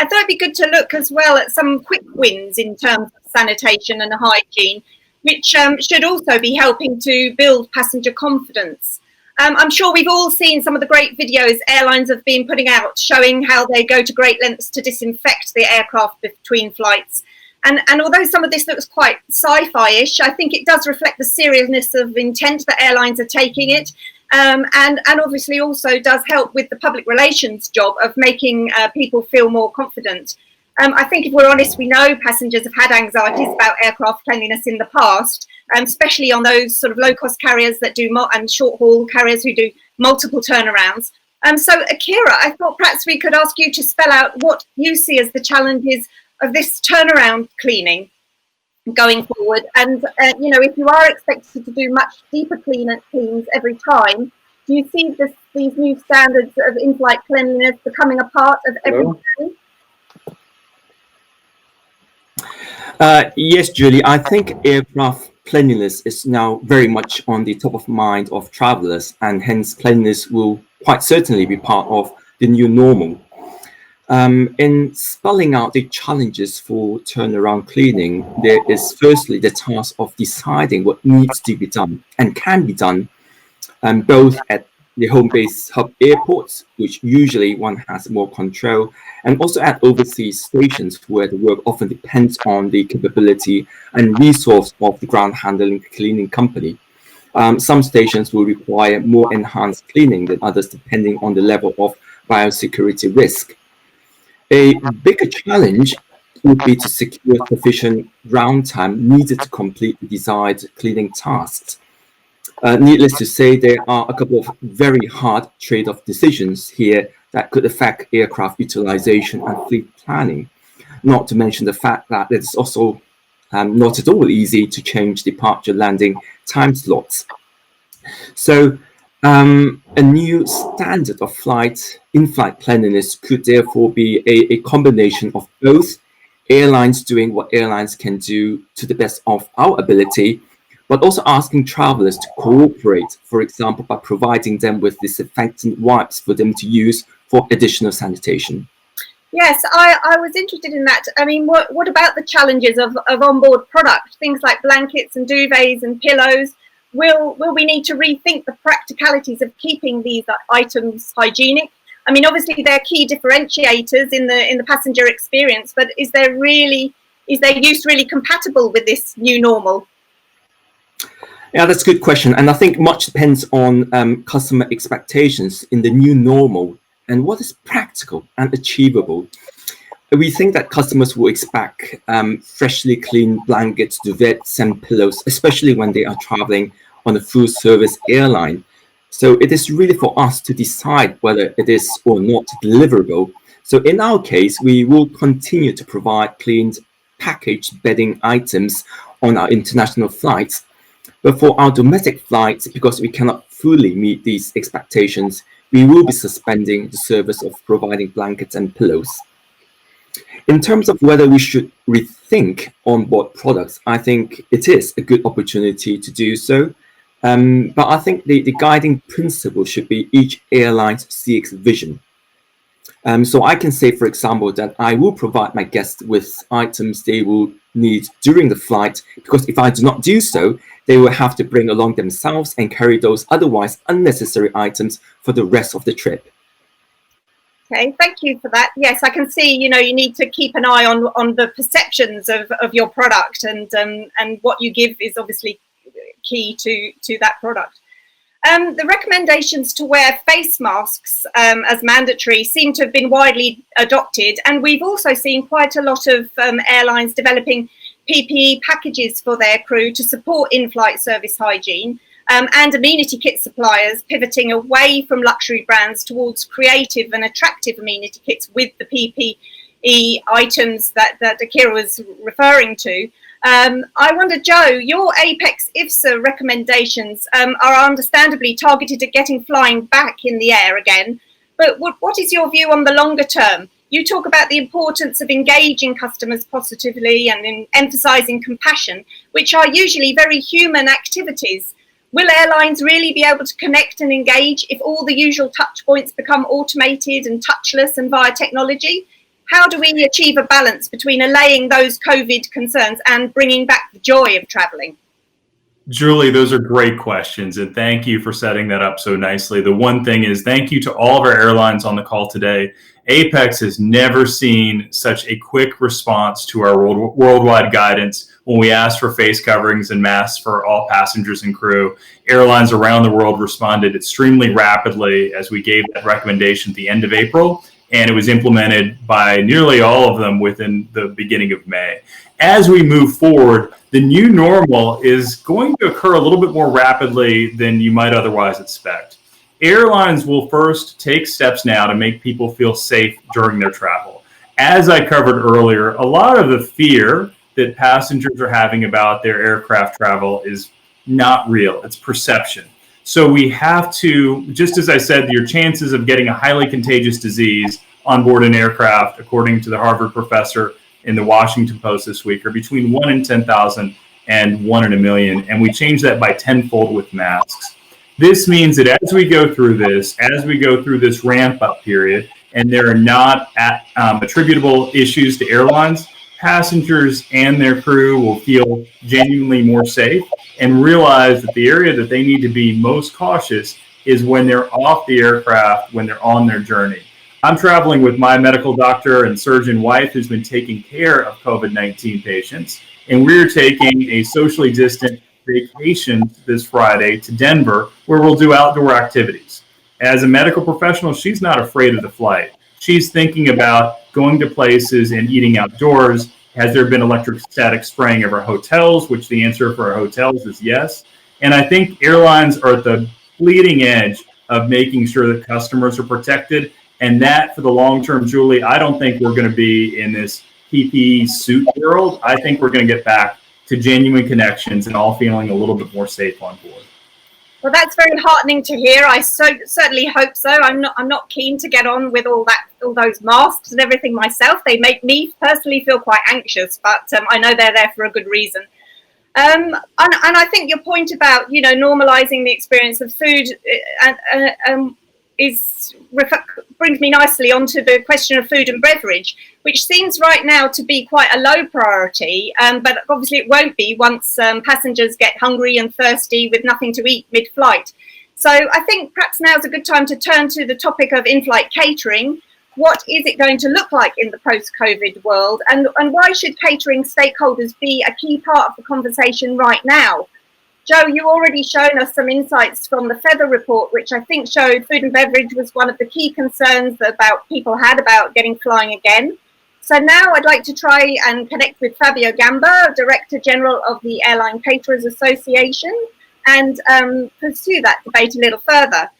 I thought it'd be good to look as well at some quick wins in terms of sanitation and hygiene, which should also be helping to build passenger confidence. I'm sure we've all seen some of the great videos airlines have been putting out showing how they go to great lengths to disinfect the aircraft between flights. And although some of this looks quite sci-fi-ish, I think it does reflect the seriousness of intent that airlines are taking it. And obviously also does help with the public relations job of making people feel more confident. I think if we're honest, we know passengers have had anxieties about aircraft cleanliness in the past, especially on those sort of low-cost carriers that do and short-haul carriers who do multiple turnarounds. So, Akira, I thought perhaps we could ask you to spell out what you see as the challenges of this turnaround cleaning going forward. And, if you are expected to do much deeper cleans every time, do you see these new standards of in-flight cleanliness becoming a part of every journey? Yes, Julie, I think aircraft cleanliness is now very much on the top of mind of travelers, and hence cleanliness will quite certainly be part of the new normal. In spelling out the challenges for turnaround cleaning, there is firstly the task of deciding what needs to be done and can be done, both at the home base hub airports, which usually one has more control, and also at overseas stations where the work often depends on the capability and resource of the ground handling cleaning company. Some stations will require more enhanced cleaning than others depending on the level of biosecurity risk. A bigger challenge would be to secure sufficient ground time needed to complete the desired cleaning tasks. Needless to say, there are a couple of very hard trade-off decisions here that could affect aircraft utilization and fleet planning, not to mention the fact that it's also not at all easy to change departure landing time slots. So a new standard of in-flight cleanliness could therefore be a combination of both airlines doing what airlines can do to the best of our ability, but also asking travelers to cooperate, for example, by providing them with disinfectant wipes for them to use for additional sanitation. Yes, I was interested in that. I mean, what about the challenges of onboard product, things like blankets and duvets and pillows? Will we need to rethink the practicalities of keeping these items hygienic? I mean, obviously they're key differentiators in the passenger experience, but is their use really compatible with this new normal? Yeah, that's a good question. And I think much depends on customer expectations in the new normal and what is practical and achievable. We think that customers will expect freshly cleaned blankets, duvets, and pillows, especially when they are traveling on a full-service airline. So it is really for us to decide whether it is or not deliverable. So in our case, we will continue to provide cleaned packaged bedding items on our international flights. But for our domestic flights, because we cannot fully meet these expectations, we will be suspending the service of providing blankets and pillows. In terms of whether we should rethink onboard products, I think it is a good opportunity to do so. But I think the guiding principle should be each airline's CX vision. So I can say, for example, that I will provide my guests with items they will need during the flight, because if I do not do so, they will have to bring along themselves and carry those otherwise unnecessary items for the rest of the trip. Okay, thank you for that. Yes, I can see, you need to keep an eye on the perceptions of your product, and what you give is obviously key to that product. The recommendations to wear face masks as mandatory seem to have been widely adopted, and we've also seen quite a lot of airlines developing PPE packages for their crew to support in-flight service hygiene, and amenity kit suppliers pivoting away from luxury brands towards creative and attractive amenity kits with the PPE items that Akira was referring to. I wonder, Joe, your Apex IFSA recommendations are understandably targeted at getting flying back in the air again, but what is your view on the longer term? You talk about the importance of engaging customers positively and in emphasising compassion, which are usually very human activities. Will airlines really be able to connect and engage if all the usual touch points become automated and touchless and via technology? how do we achieve a balance between allaying those COVID concerns and bringing back the joy of traveling? Julie, those are great questions, and thank you for setting that up so nicely. The one thing is, thank you to all of our airlines on the call today. Apex has never seen such a quick response to our worldwide guidance when we asked for face coverings and masks for all passengers and crew. Airlines around the world responded extremely rapidly as we gave that recommendation at the end of April, and it was implemented by nearly all of them within the beginning of May. As we move forward, the new normal is going to occur a little bit more rapidly than you might otherwise expect. Airlines will first take steps now to make people feel safe during their travel. As I covered earlier, a lot of the fear that passengers are having about their aircraft travel is not real, it's perception. So we have to, just as I said, your chances of getting a highly contagious disease on board an aircraft, according to the Harvard professor in the Washington Post this week, are between 1 in 10,000 and 1 in a million. And we changed that by tenfold with masks. This means that as we go through this ramp up period, and there are not attributable issues to airlines, passengers and their crew will feel genuinely more safe and realize that the area that they need to be most cautious is when they're off the aircraft, when they're on their journey. I'm traveling with my medical doctor and surgeon wife who's been taking care of COVID-19 patients, and we're taking a socially distant vacation this Friday to Denver where we'll do outdoor activities. As a medical professional, she's not afraid of the flight. She's thinking about going to places and eating outdoors. Has there been electrostatic spraying of our hotels, which the answer for our hotels is yes. And I think airlines are at the bleeding edge of making sure that customers are protected. And that, for the long term, Julie, I don't think we're going to be in this PPE suit world. I think we're going to get back to genuine connections and all feeling a little bit more safe on board. Well, that's very heartening to hear. I certainly hope so. I'm not keen to get on with all those masks and everything myself. They make me personally feel quite anxious, but I know they're there for a good reason. And I think your point about normalizing the experience of food brings me nicely onto the question of food and beverage, which seems right now to be quite a low priority, but obviously it won't be once passengers get hungry and thirsty with nothing to eat mid-flight. So I think perhaps now is a good time to turn to the topic of in-flight catering. What is it going to look like in the post-COVID world, and why should catering stakeholders be a key part of the conversation right now? Joe, you already shown us some insights from the Feather report, which I think showed food and beverage was one of the key concerns that people had about getting flying again. So now I'd like to try and connect with Fabio Gamba, Director General of the Airline Caterers Association, and pursue that debate a little further.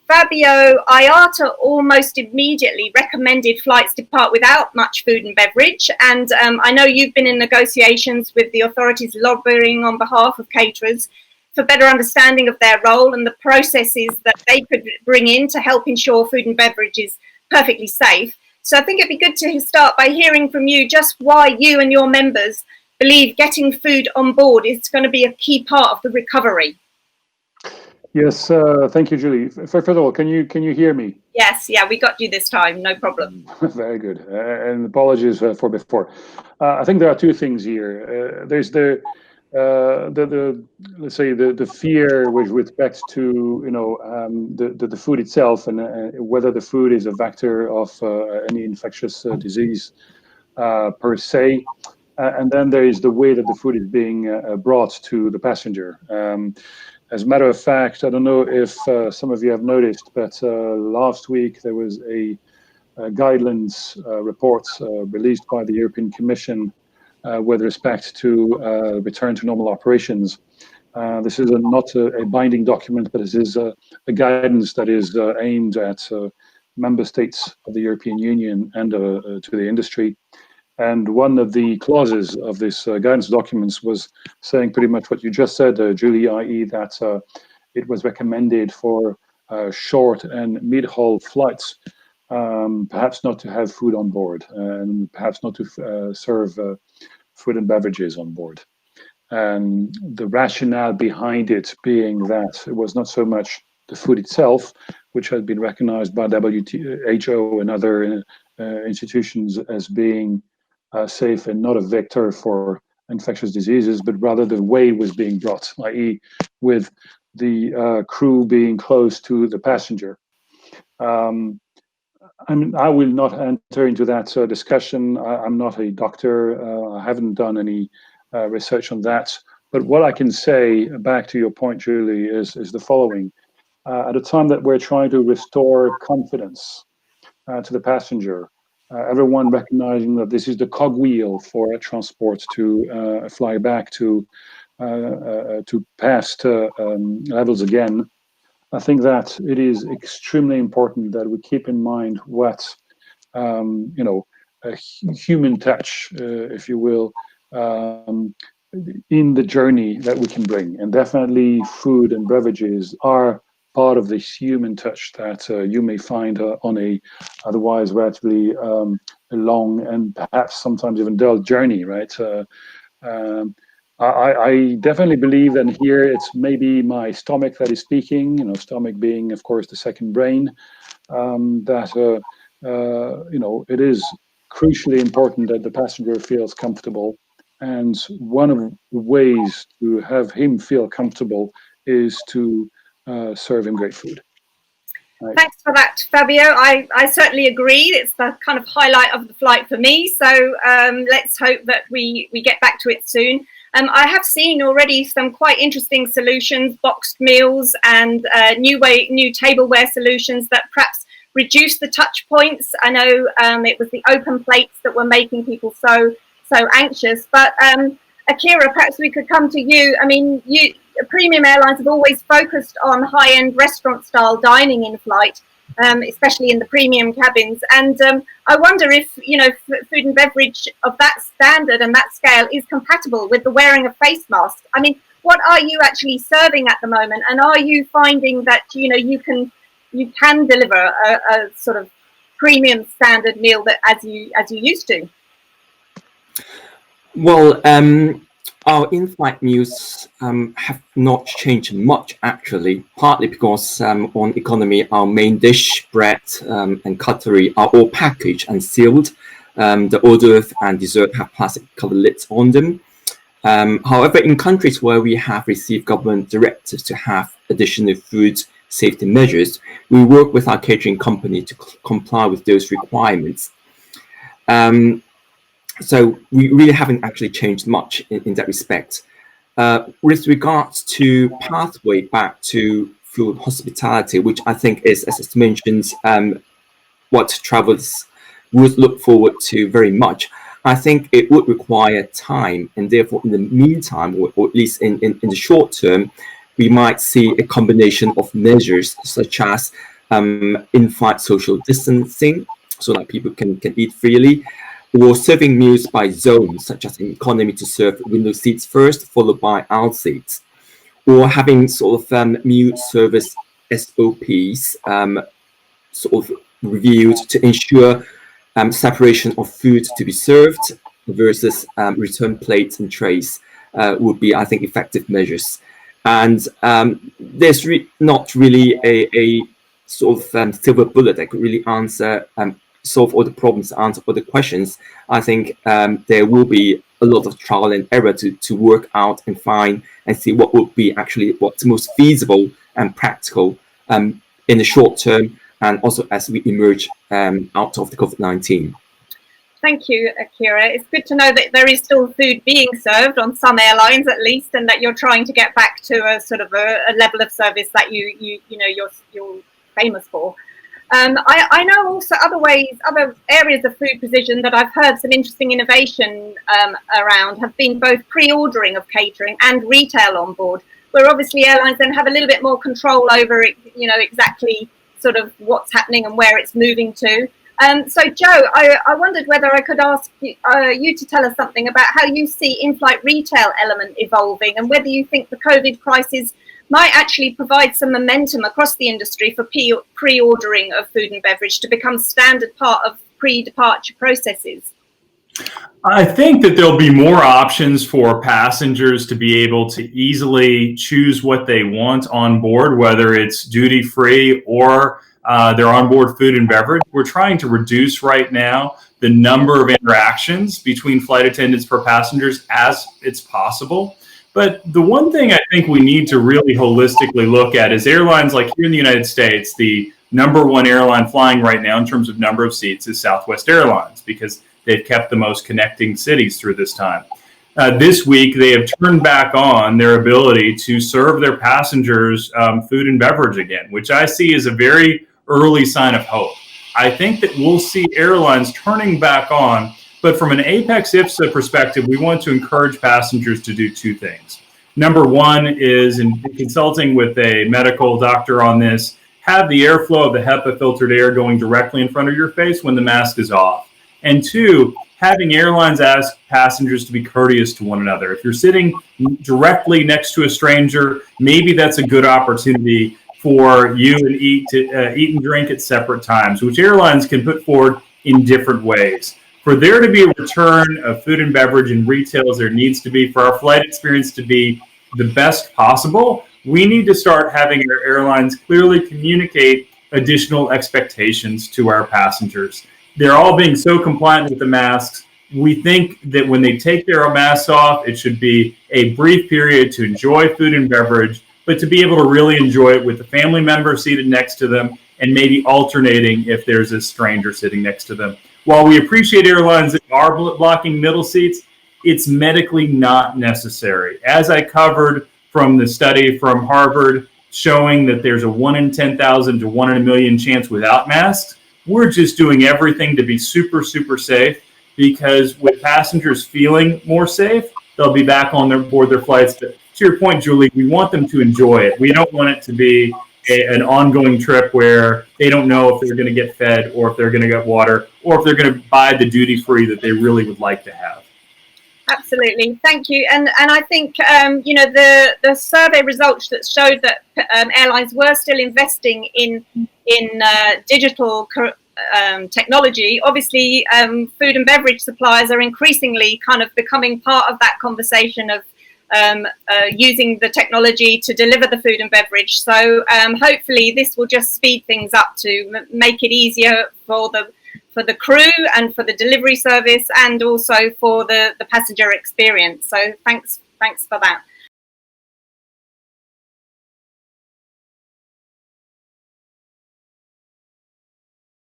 Fabio, IATA almost immediately recommended flights depart without much food and beverage, and I know you've been in negotiations with the authorities lobbying on behalf of caterers for better understanding of their role and the processes that they could bring in to help ensure food and beverage is perfectly safe. So I think it'd be good to start by hearing from you just why you and your members believe getting food on board is going to be a key part of the recovery. Yes, thank you, Julie. First of all, can you hear me? Yes, yeah, we got you this time, no problem. Very good, and apologies for before. I think there are two things here. There's the let's say the fear with respect to the food itself and whether the food is a vector of any infectious disease per se, and then there is the way that the food is being brought to the passenger. As a matter of fact, I don't know if some of you have noticed, but last week there was a guidelines report released by the European Commission with respect to return to normal operations. This is not a binding document, but this is a guidance that is aimed at member states of the European Union and to the industry. And one of the clauses of this guidance documents was saying pretty much what you just said, Julie, i.e. that it was recommended for short and mid-haul flights, perhaps not to have food on board and perhaps not to serve food and beverages on board. And the rationale behind it being that it was not so much the food itself, which had been recognized by WHO and other institutions as being safe and not a vector for infectious diseases, but rather the way it was being brought, i.e. with the crew being close to the passenger. I will not enter into that discussion. I'm not a doctor. I haven't done any research on that. But what I can say, back to your point, Julie, is the following. At a time that we're trying to restore confidence to the passenger, everyone recognizing that this is the cogwheel for transport to fly back to past levels again, I think that it is extremely important that we keep in mind what, a human touch, if you will, in the journey that we can bring. And definitely food and beverages are part of this human touch that you may find on a otherwise relatively long and perhaps sometimes even dull journey, right? I definitely believe that here it's maybe my stomach that is speaking, stomach being, of course, the second brain, that, it is crucially important that the passenger feels comfortable. And one of the ways to have him feel comfortable is to serve him great food. Right. Thanks for that, Fabio. I certainly agree. It's the kind of highlight of the flight for me. So let's hope that we get back to it soon. I have seen already some quite interesting solutions, boxed meals and new tableware solutions that perhaps reduce the touch points. I know it was the open plates that were making people so anxious. But Akira, perhaps we could come to you. I mean, premium airlines have always focused on high-end restaurant-style dining in flight, especially in the premium cabins. And I wonder if, food and beverage of that standard and that scale is compatible with the wearing of face masks. I mean, what are you actually serving at the moment? And are you finding that, you can deliver a sort of premium standard meal that as you used to? Well, our in-flight meals have not changed much, actually, partly because on economy, our main dish, bread and cutlery are all packaged and sealed. The hors d'oeuvre and dessert have plastic covered lids on them. However, in countries where we have received government directives to have additional food safety measures, we work with our catering company to comply with those requirements. So we really haven't actually changed much in that respect. With regards to pathway back to food hospitality, which I think is, as it's mentioned, what travelers would look forward to very much, I think it would require time, and therefore in the meantime, or at least in the short term, we might see a combination of measures such as in-flight social distancing, so that people can eat freely, or serving meals by zones, such as in economy to serve window seats first, followed by aisle seats, or having sort of meal service SOPs sort of reviewed to ensure separation of food to be served versus return plates and trays would be, I think, effective measures. And there's not really a sort of silver bullet that could really solve all the problems, answer all the questions. I think there will be a lot of trial and error to work out and find and see what would be actually what's most feasible and practical in the short term, and also as we emerge out of the COVID-19. Thank you, Akira. It's good to know that there is still food being served on some airlines, at least, and that you're trying to get back to a sort of a level of service that you're famous for. I know also other areas of food precision that I've heard some interesting innovation around have been both pre-ordering of catering and retail on board, where obviously airlines then have a little bit more control over, exactly sort of what's happening and where it's moving to. So Joe, I wondered whether I could ask you to tell us something about how you see in-flight retail element evolving, and whether you think the COVID crisis might actually provide some momentum across the industry for pre-ordering of food and beverage to become standard part of pre-departure processes. I think that there'll be more options for passengers to be able to easily choose what they want on board, whether it's duty-free or their onboard food and beverage. We're trying to reduce right now the number of interactions between flight attendants per passengers as it's possible. But the one thing I think we need to really holistically look at is airlines like here in the United States, the number one airline flying right now in terms of number of seats is Southwest Airlines because they've kept the most connecting cities through this time. This week, they have turned back on their ability to serve their passengers food and beverage again, which I see as a very early sign of hope. I think that we'll see airlines turning back on, but from an Apex IFSA perspective, we want to encourage passengers to do two things. Number one is, in consulting with a medical doctor on this, have the airflow of the HEPA filtered air going directly in front of your face when the mask is off. And two, having airlines ask passengers to be courteous to one another. If you're sitting directly next to a stranger, maybe that's a good opportunity for you and eat and drink at separate times, which airlines can put forward in different ways. For there to be a return of food and beverage in retail as there needs to be, for our flight experience to be the best possible, we need to start having our airlines clearly communicate additional expectations to our passengers. They're all being so compliant with the masks. We think that when they take their masks off, it should be a brief period to enjoy food and beverage, but to be able to really enjoy it with a family member seated next to them and maybe alternating if there's a stranger sitting next to them. While we appreciate airlines that are blocking middle seats, it's medically not necessary. As I covered from the study from Harvard showing that there's a 1 in 10,000 to 1 in a million chance without masks, we're just doing everything to be super, super safe, because with passengers feeling more safe, they'll be back on board their flights. But to your point, Julie, we want them to enjoy it. We don't want it to be an ongoing trip where they don't know if they're going to get fed or if they're going to get water or if they're going to buy the duty free that they really would like to have. Absolutely, thank you. And I think the survey results that showed that airlines were still investing in digital technology. Obviously, food and beverage suppliers are increasingly kind of becoming part of that conversation of using the technology to deliver the food and beverage. So hopefully this will just speed things up to make it easier for the crew and for the delivery service and also for the passenger experience. So thanks for that.